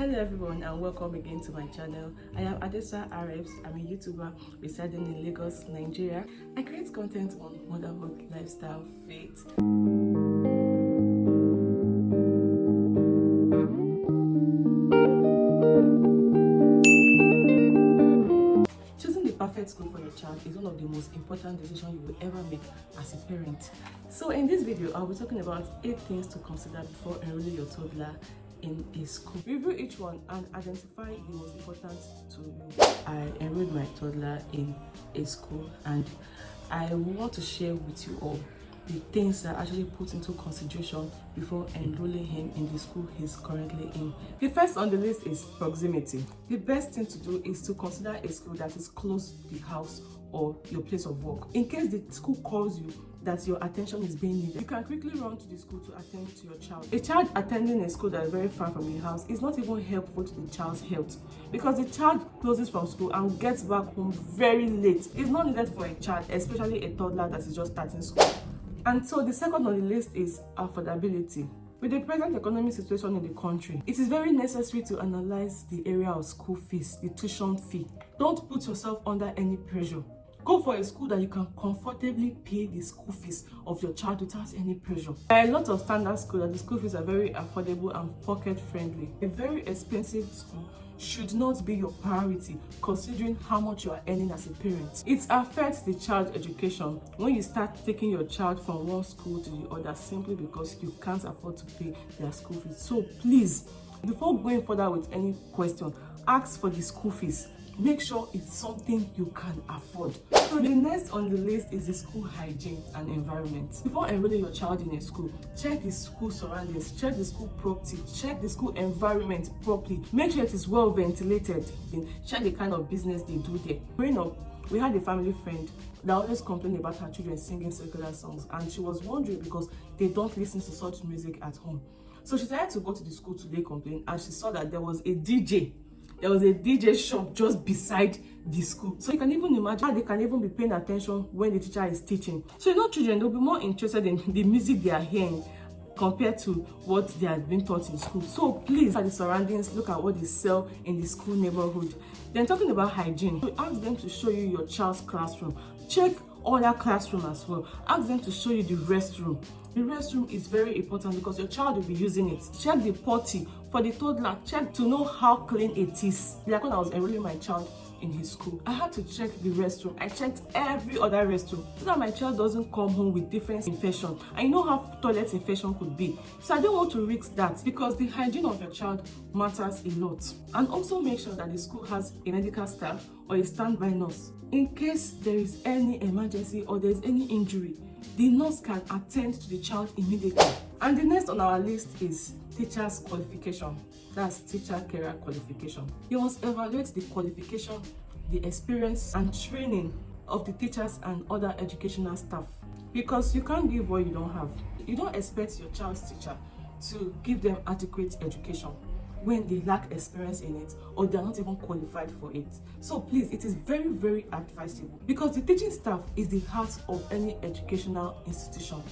Hello everyone and welcome again to my channel. I am Adesa Arabs. I'm a YouTuber residing in Lagos, Nigeria. I create content on motherhood, lifestyle, faith. Choosing the perfect school for your child is one of the most important decisions you will ever make as a parent. So in this video, I'll be talking about 8 things to consider before enrolling your toddler in a school. Review each one and identify the most important to you. I enrolled my toddler in a school and I want to share with you all the things that I actually put into consideration before enrolling him in the school he's currently in. The first on the list is proximity. The best thing to do is to consider a school that is close to the house or your place of work. In case the school calls you that your attention is being needed, you can quickly run to the school to attend to your child. A child attending a school that is very far from your house is not even helpful to the child's health because the child closes from school and gets back home very late. It's not needed for a child, especially a toddler that is just starting school. And so the second on the list is affordability. With the present economic situation in the country, it is very necessary to analyze the area of school fees, the tuition fee. Don't put yourself under any pressure. Go for a school that you can comfortably pay the school fees of your child without any pressure. There are a lot of standard schools that the school fees are very affordable and pocket friendly. A very expensive school should not be your priority considering how much you are earning as a parent. It affects the child's education when you start taking your child from one school to the other simply because you can't afford to pay their school fees. So please, before going further with any question, ask for the school fees. Make sure it's something you can afford. So the next on the list is the school hygiene and environment. Before enrolling your child in a school, check the school surroundings, check the school property, check the school environment properly. Make sure it is well ventilated. Then check the kind of business they do there. Growing up, we had a family friend that always complained about her children singing secular songs, and she was wondering because they don't listen to such music at home. So she decided to go to the school to lay complaint, and she saw that there was a DJ. There was a DJ shop just beside the school. So you can even imagine how they can even be paying attention when the teacher is teaching. So children, they'll be more interested in the music they are hearing compared to what they have been taught in school. So please, look at the surroundings, look at what they sell in the school neighborhood. Then talking about hygiene, so ask them to show you your child's classroom. Check other classroom as well. Ask them to show you the restroom. The restroom is very important because your child will be using it. Check the potty for the toddler. Check to know how clean it is. Like when I was enrolling my child in his school, I had to check the restroom. I checked every other restroom so that my child doesn't come home with different infection. I know how toilet infection could be. So I don't want to risk that because the hygiene of your child matters a lot. And also make sure that the school has a medical staff or a standby nurse. In case there is any emergency or there is any injury, the nurse can attend to the child immediately. And the next on our list is teacher's qualification. That's teacher career qualification. You must evaluate the qualification, the experience and training of the teachers and other educational staff because you can't give what you don't have. You don't expect your child's teacher to give them adequate education when they lack experience in it or they are not even qualified for it. So please, it is very, very advisable because the teaching staff is the heart of any educational institution.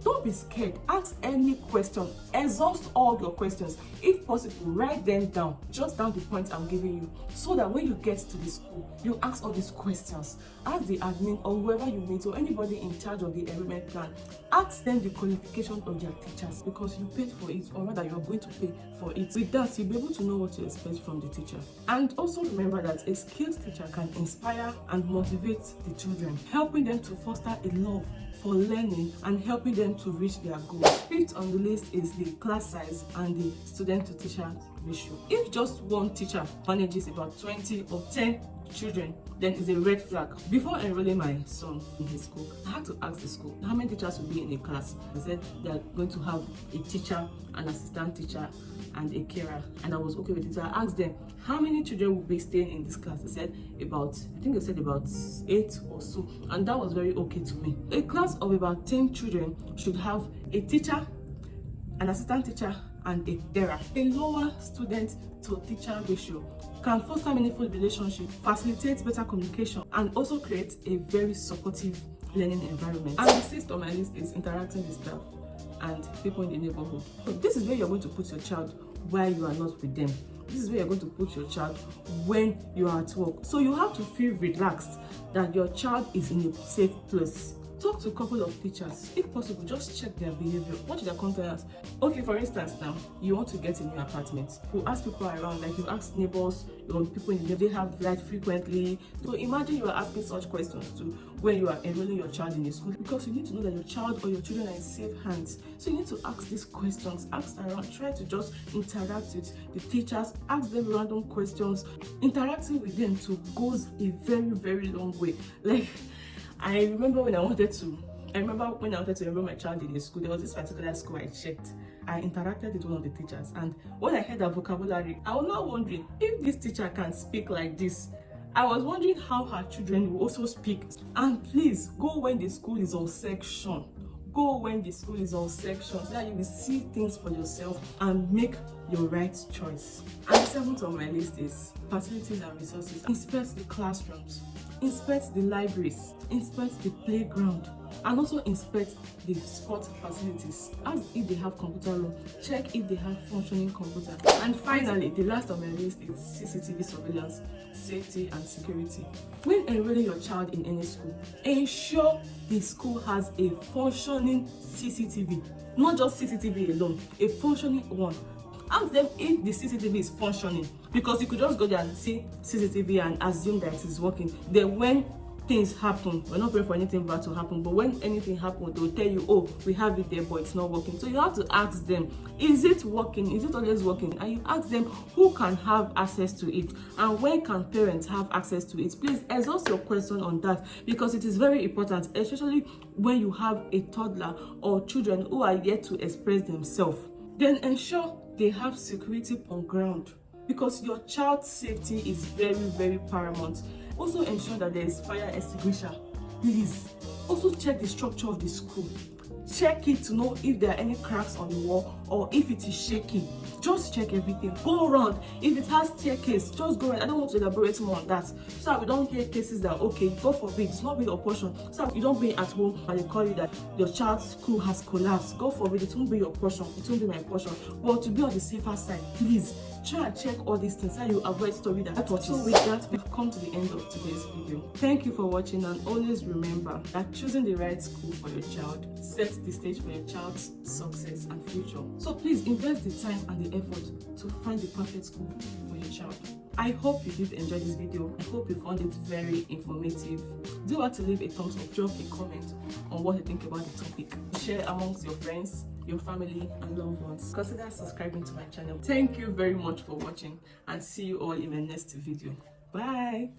Don't be scared. Ask any question. Exhaust all your questions. If possible, write them down. Jot down the points I'm giving you so that when you get to the school, you ask all these questions. Ask the admin or whoever you meet or anybody in charge of the enrollment plan. Ask them the qualification of their teachers because you paid for it, or rather you're going to pay for it. With that, you'll be able to know what to expect from the teacher. And also remember that a skilled teacher can inspire and motivate the children, helping them to foster a love for learning and helping them to reach their goals. Fifth on the list is the class size and the student to teacher ratio. If just one teacher manages about 20 or 10 children, then it's a red flag. Before enrolling my son in his school, I had to ask the school how many teachers will be in a class. They said they're going to have a teacher, an assistant teacher, and a carer, and I was okay with it. So I asked them how many children will be staying in this class. They said about 8 or so, and that was very okay to me. A class of about 10 children should have a teacher, an assistant teacher, and a carer. A lower student to teacher ratio can foster meaningful relationship, facilitate better communication, and also create a very supportive learning environment. And the sixth on my list is interacting with staff and people in the neighborhood. So this is where you're going to put your child while you are not with them. This is where you're going to put your child when you are at work. So you have to feel relaxed that your child is in a safe place. Talk to a couple of teachers. If possible, just check their behavior, watch their countenance. Okay, for instance, now you want to get a new apartment. You ask people around, like you ask neighbors, people in the they have light frequently. So imagine you are asking such questions too when you are enrolling your child in a school, because you need to know that your child or your children are in safe hands. So you need to ask these questions, ask around, try to just interact with the teachers, ask them random questions. Interacting with them too goes a very, very long way. Like, I remember when I wanted to enroll my child in a school, there was this particular school I checked. I interacted with one of the teachers, and when I heard her vocabulary, I was now wondering if this teacher can speak like this. I was wondering how her children will also speak. And please go when the school is on section. Go when the school is on section so that you will see things for yourself and make your right choice. And the seventh on my list is facilities and resources. Inspect the classrooms, inspect the libraries, inspect the playground, and also inspect the sport facilities. Ask if they have computer room, check if they have functioning computer. And finally, the last on my list is CCTV surveillance, safety and security. When enrolling your child in any school, ensure the school has a functioning CCTV, not just CCTV alone, a functioning one. Ask them if the CCTV is functioning, because you could just go there and see CCTV and assume that it is working. Then when things happen, we're not praying for anything bad to happen, but when anything happens, they'll tell you, oh, we have it there, but it's not working. So you have to ask them, is it working? Is it always working? And you ask them who can have access to it and when can parents have access to it. Please exhaust your question on that, because it is very important, especially when you have a toddler or children who are yet to express themselves. Then ensure they have security on ground, because your child's safety is very, very paramount. Also ensure that there is fire extinguisher. Please also check the structure of the school. Check it to know if there are any cracks on the wall or if it is shaking. Just check everything. Go around. If it has staircase, just go around. I don't want to elaborate more on that, so that we don't hear cases that, okay, God forbid, it's not being your portion. So that you don't be at home and they call you that your child's school has collapsed. God forbid, it won't be your portion. It won't be my portion. But to be on the safer side, please try and check all these things so you avoid story that touches. So with that, we've come to the end of today's video. Thank you for watching, and always remember that choosing the right school for your child sets the stage for your child's success and future. So please invest the time and the effort to find the perfect school for your child. I hope you did enjoy this video. I hope you found it very informative. Do want to leave a thumbs up, drop a comment on what you think about the topic. Share amongst your friends, your family and loved ones. Consider subscribing to my channel. Thank you very much for watching, and see you all in my next video. Bye.